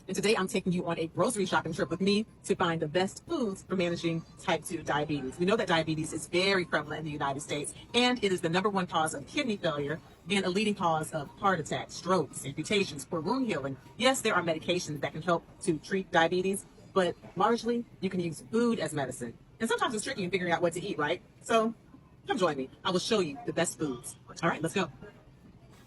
and today I'm taking you on a grocery shopping trip with me to find the best foods for managing type 2 diabetes. We know that diabetes is very prevalent in the United States, and it is the number one cause of kidney failure and a leading cause of heart attacks, strokes, amputations, poor wound healing. Yes, there are medications that can help to treat diabetes, but largely you can use food as medicine. And sometimes it's tricky in figuring out what to eat, right? So come join me. I will show you the best foods. All right, let's go.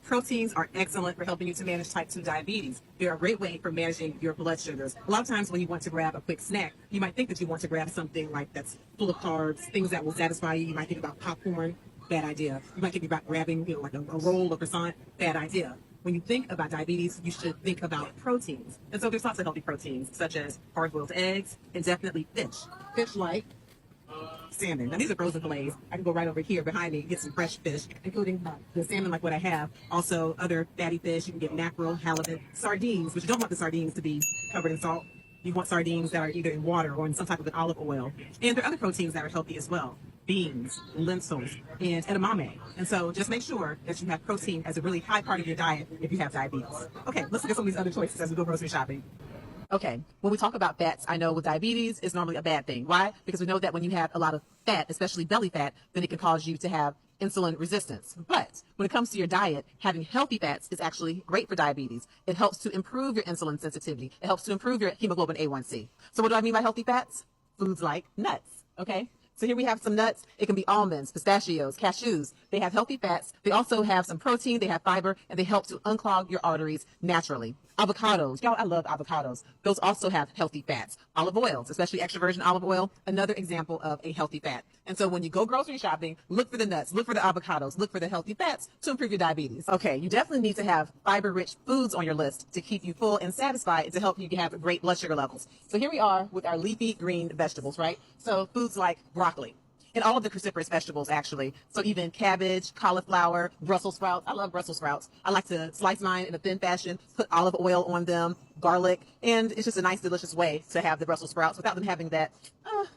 Proteins are excellent for helping you to manage type 2 diabetes. They're a great way for managing your blood sugars. A lot of times when you want to grab a quick snack, you might think that you want to grab something like that's full of carbs, things that will satisfy you. You might think about popcorn, bad idea. You might think about grabbing, like a roll or croissant, bad idea. When you think about diabetes, you should think about proteins. And so there's lots of healthy proteins, such as hard-boiled eggs and definitely fish. Fish like salmon. Now, these are frozen fillets. I can go right over here behind me and get some fresh fish, including the salmon like what I have. Also, other fatty fish. You can get mackerel, halibut, sardines, but you don't want the sardines to be covered in salt. You want sardines that are either in water or in some type of an olive oil. And there are other proteins that are healthy as well. Beans, lentils, and edamame. And so just make sure that you have protein as a really high part of your diet if you have diabetes. Okay, let's look at some of these other choices as we go grocery shopping. Okay, when we talk about fats, I know with diabetes, it's normally a bad thing. Why? Because we know that when you have a lot of fat, especially belly fat, then it can cause you to have insulin resistance. But when it comes to your diet, having healthy fats is actually great for diabetes. It helps to improve your insulin sensitivity. It helps to improve your hemoglobin A1C. So what do I mean by healthy fats? Foods like nuts, okay? So here we have some nuts. It can be almonds, pistachios, cashews. They have healthy fats. They also have some protein. They have fiber, and they help to unclog your arteries naturally. Avocados. Y'all, I love avocados. Those also have healthy fats. Olive oils, especially extra virgin olive oil, another example of a healthy fat. And so when you go grocery shopping, look for the nuts, look for the avocados, look for the healthy fats to improve your diabetes. Okay, you definitely need to have fiber-rich foods on your list to keep you full and satisfied and to help you have great blood sugar levels. So here we are with our leafy green vegetables, right? So foods like broccoli. And all of the cruciferous vegetables, actually. So even cabbage, cauliflower, Brussels sprouts. I love Brussels sprouts. I like to slice mine in a thin fashion, put olive oil on them, garlic, and it's just a nice, delicious way to have the Brussels sprouts without them having that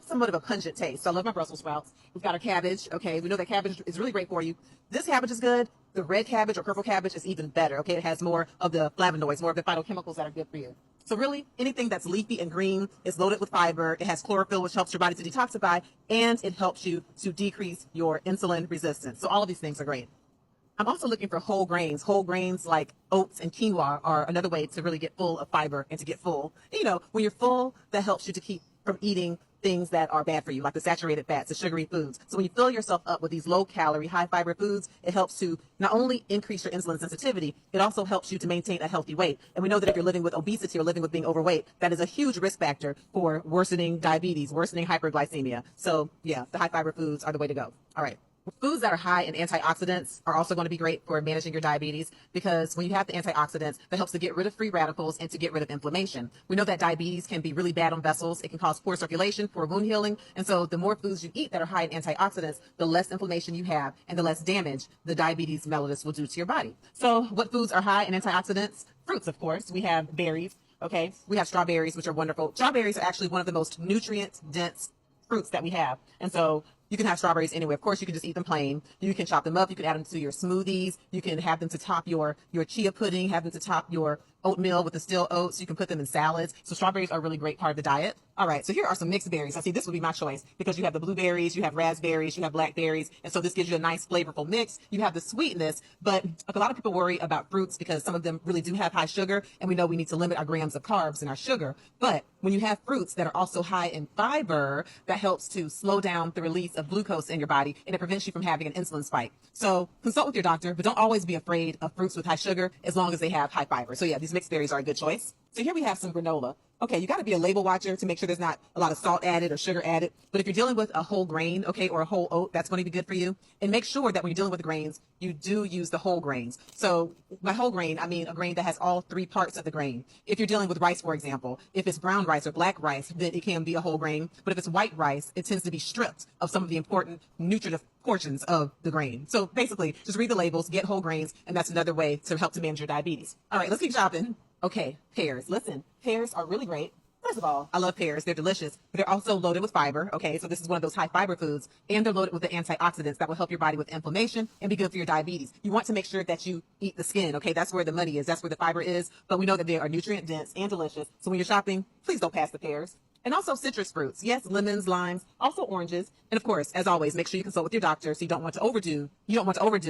somewhat of a pungent taste. So I love my Brussels sprouts. We've got our cabbage. Okay, we know that cabbage is really great for you. This cabbage is good. The red cabbage or purple cabbage is even better. Okay, it has more of the flavonoids, more of the phytochemicals that are good for you. So really, anything that's leafy and green is loaded with fiber. It has chlorophyll, which helps your body to detoxify, and it helps you to decrease your insulin resistance. So all of these things are great. I'm also looking for whole grains. Whole grains like oats and quinoa are another way to really get full of fiber and to get full. You know, when you're full, that helps you to keep from eating things that are bad for you, like the saturated fats, the sugary foods. So when you fill yourself up with these low-calorie, high-fiber foods, it helps to not only increase your insulin sensitivity, it also helps you to maintain a healthy weight. And we know that if you're living with obesity or living with being overweight, that is a huge risk factor for worsening diabetes, worsening hyperglycemia. So yeah, the high-fiber foods are the way to go. All right. Foods that are high in antioxidants are also going to be great for managing your diabetes because when you have the antioxidants, that helps to get rid of free radicals and to get rid of inflammation. We know that diabetes can be really bad on vessels. It can cause poor circulation, poor wound healing. And so the more foods you eat that are high in antioxidants, the less inflammation you have and the less damage the diabetes mellitus will do to your body. So what foods are high in antioxidants? Fruits, of course. We have berries. Okay. We have strawberries, which are wonderful. Strawberries are actually one of the most nutrient-dense fruits that we have. And so you can have strawberries anyway. Of course, you can just eat them plain. You can chop them up. You can add them to your smoothies. You can have them to top your chia pudding, have them to top your oatmeal with the still oats. You can put them in salads. So strawberries are a really great part of the diet. All right. So here are some mixed berries. I see this would be my choice because you have the blueberries, you have raspberries, you have blackberries. And so this gives you a nice flavorful mix. You have the sweetness, but a lot of people worry about fruits because some of them really do have high sugar. And we know we need to limit our grams of carbs in our sugar. But when you have fruits that are also high in fiber, that helps to slow down the release of glucose in your body and it prevents you from having an insulin spike. So consult with your doctor, but don't always be afraid of fruits with high sugar as long as they have high fiber. So yeah, these mixed berries are a good choice. So here we have some granola. Okay, you got to be a label watcher to make sure there's not a lot of salt added or sugar added. But if you're dealing with a whole grain, okay, or a whole oat, that's going to be good for you. And make sure that when you're dealing with grains, you do use the whole grains. So by whole grain, I mean a grain that has all three parts of the grain. If you're dealing with rice, for example, if it's brown rice or black rice, then it can be a whole grain. But if it's white rice, it tends to be stripped of some of the important nutritive portions of the grain. So basically, just read the labels, get whole grains, and that's another way to help to manage your diabetes. All right, let's keep shopping. Okay, pears. Listen, pears are really great. First of all, I love pears. They're delicious, but they're also loaded with fiber. Okay, so this is one of those high fiber foods, and they're loaded with the antioxidants that will help your body with inflammation and be good for your diabetes. You want to make sure that you eat the skin. Okay, that's where the money is. That's where the fiber is. But we know that they are nutrient dense and delicious. So when you're shopping, please don't pass the pears. And also citrus fruits. Yes, lemons, limes, also oranges. And of course, as always, make sure you consult with your doctor so you don't want to overdo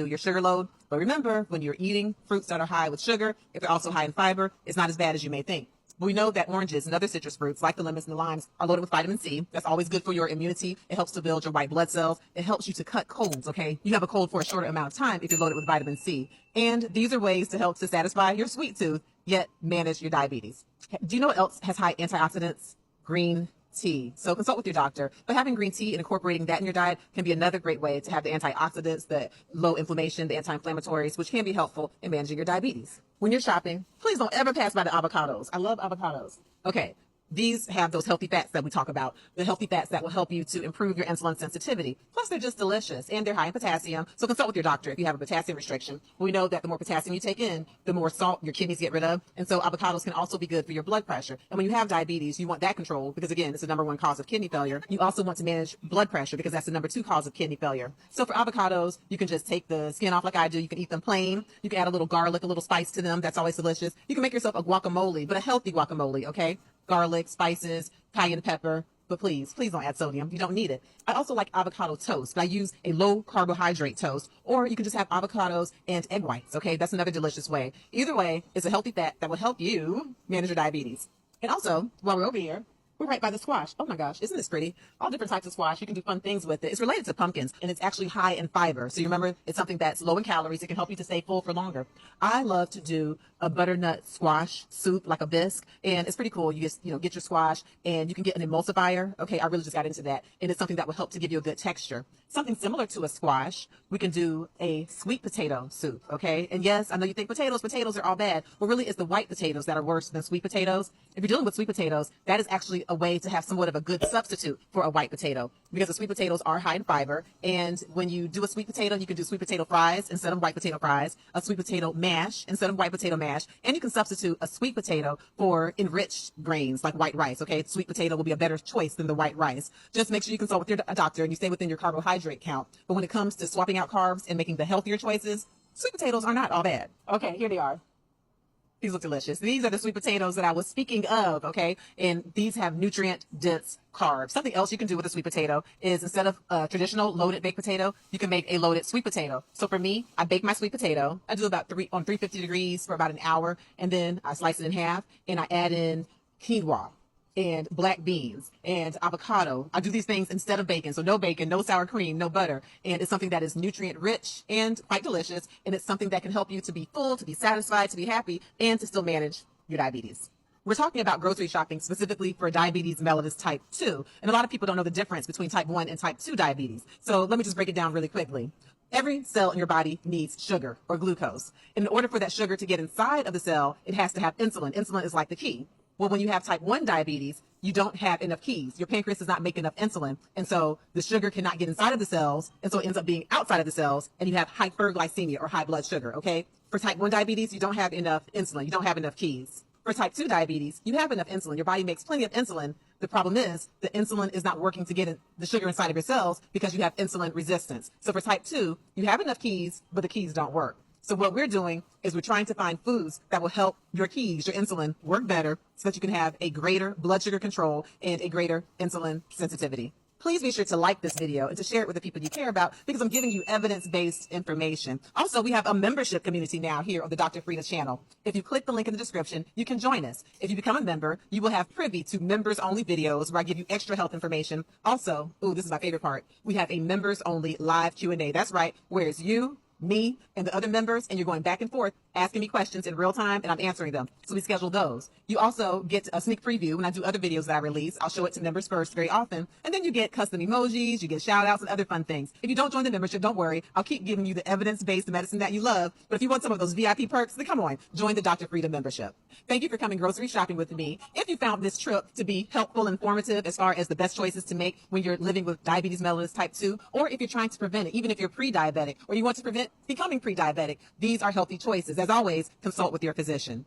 your sugar load. But remember, when you're eating fruits that are high with sugar, if they're also high in fiber, it's not as bad as you may think. But we know that oranges and other citrus fruits, like the lemons and the limes, are loaded with vitamin C. That's always good for your immunity. It helps to build your white blood cells. It helps you to cut colds, okay? You have a cold for a shorter amount of time if you're loaded with vitamin C. And these are ways to help to satisfy your sweet tooth, yet manage your diabetes. Do you know what else has high antioxidants? Green tea. So consult with your doctor. But having green tea and incorporating that in your diet can be another great way to have the antioxidants, the low inflammation, the anti-inflammatories, which can be helpful in managing your diabetes. When you're shopping, please don't ever pass by the avocados. I love avocados. Okay. These have those healthy fats that we talk about, the healthy fats that will help you to improve your insulin sensitivity. Plus, they're just delicious, and they're high in potassium. So consult with your doctor if you have a potassium restriction. We know that the more potassium you take in, the more salt your kidneys get rid of. And so avocados can also be good for your blood pressure. And when you have diabetes, you want that controlled because, again, it's the number one cause of kidney failure. You also want to manage blood pressure because that's the number two cause of kidney failure. So for avocados, you can just take the skin off like I do. You can eat them plain. You can add a little garlic, a little spice to them. That's always delicious. You can make yourself a guacamole, but a healthy guacamole, okay? Garlic, spices, cayenne pepper, but please don't add sodium. You don't need it. I also like avocado toast, but I use a low carbohydrate toast, or you can just have avocados and egg whites. Okay, that's another delicious way. Either way, it's a healthy fat that will help you manage your diabetes. And also, while we're over here, we're right by the squash. Oh my gosh, isn't this pretty? All different types of squash. You can do fun things with it. It's related to pumpkins, and it's actually high in fiber. So you remember, it's something that's low in calories. It can help you to stay full for longer. I love to do a butternut squash soup, like a bisque, and it's pretty cool. You just, get your squash, and you can get an emulsifier. Okay, I really just got into that, and it's something that will help to give you a good texture. Something similar to a squash, we can do a sweet potato soup, okay? And yes, I know you think potatoes are all bad. Well, really, it's the white potatoes that are worse than sweet potatoes. If you're dealing with sweet potatoes, that is actually a way to have somewhat of a good substitute for a white potato, because the sweet potatoes are high in fiber. And when you do a sweet potato, you can do sweet potato fries instead of white potato fries, a sweet potato mash instead of white potato mash, and you can substitute a sweet potato for enriched grains like white rice, okay? Sweet potato will be a better choice than the white rice. Just make sure you consult with your doctor and you stay within your carbohydrate count. But when it comes to swapping out carbs and making the healthier choices, sweet potatoes are not all bad. Okay, here they are. These look delicious. These are the sweet potatoes that I was speaking of, okay? And these have nutrient-dense carbs. Something else you can do with a sweet potato is, instead of a traditional loaded baked potato, you can make a loaded sweet potato. So for me, I bake my sweet potato. I do about 350 degrees for about an hour, and then I slice it in half, and I add in quinoa and black beans and avocado. I do these things instead of bacon. So no bacon, no sour cream, no butter. And it's something that is nutrient rich and quite delicious. And it's something that can help you to be full, to be satisfied, to be happy, and to still manage your diabetes. We're talking about grocery shopping specifically for diabetes mellitus type 2. And a lot of people don't know the difference between type 1 and type 2 diabetes. So let me just break it down really quickly. Every cell in your body needs sugar or glucose. And in order for that sugar to get inside of the cell, it has to have insulin. Insulin is like the key. Well, when you have type 1 diabetes, you don't have enough keys. Your pancreas does not make enough insulin. And so the sugar cannot get inside of the cells. And so it ends up being outside of the cells. And you have hyperglycemia or high blood sugar. Okay. For type 1 diabetes, you don't have enough insulin. You don't have enough keys. For type 2 diabetes, you have enough insulin. Your body makes plenty of insulin. The problem is the insulin is not working to get the sugar inside of your cells because you have insulin resistance. So for type 2, you have enough keys, but the keys don't work. So what we're doing is we're trying to find foods that will help your keys, your insulin, work better so that you can have a greater blood sugar control and a greater insulin sensitivity. Please be sure to like this video and to share it with the people you care about, because I'm giving you evidence-based information. Also, we have a membership community now here on the Dr. Frida channel. If you click the link in the description, you can join us. If you become a member, you will have privy to members-only videos where I give you extra health information. Also, this is my favorite part, we have a members-only live Q&A. That's right, where it's you, me, and the other members, and you're going back and forth asking me questions in real time, and I'm answering them. So we schedule those. You also get a sneak preview when I do other videos that I release. I'll show it to members first very often, and then you get custom emojis, you get shout outs and other fun things. If you don't join the membership, don't worry. I'll keep giving you the evidence-based medicine that you love, but if you want some of those VIP perks, then come on, join the Dr. Frida membership. Thank you for coming grocery shopping with me. If you found this trip to be helpful, informative as far as the best choices to make when you're living with diabetes mellitus type 2, or if you're trying to prevent it, even if you're pre-diabetic, or you want to prevent becoming pre-diabetic, these are healthy choices. As always, consult with your physician.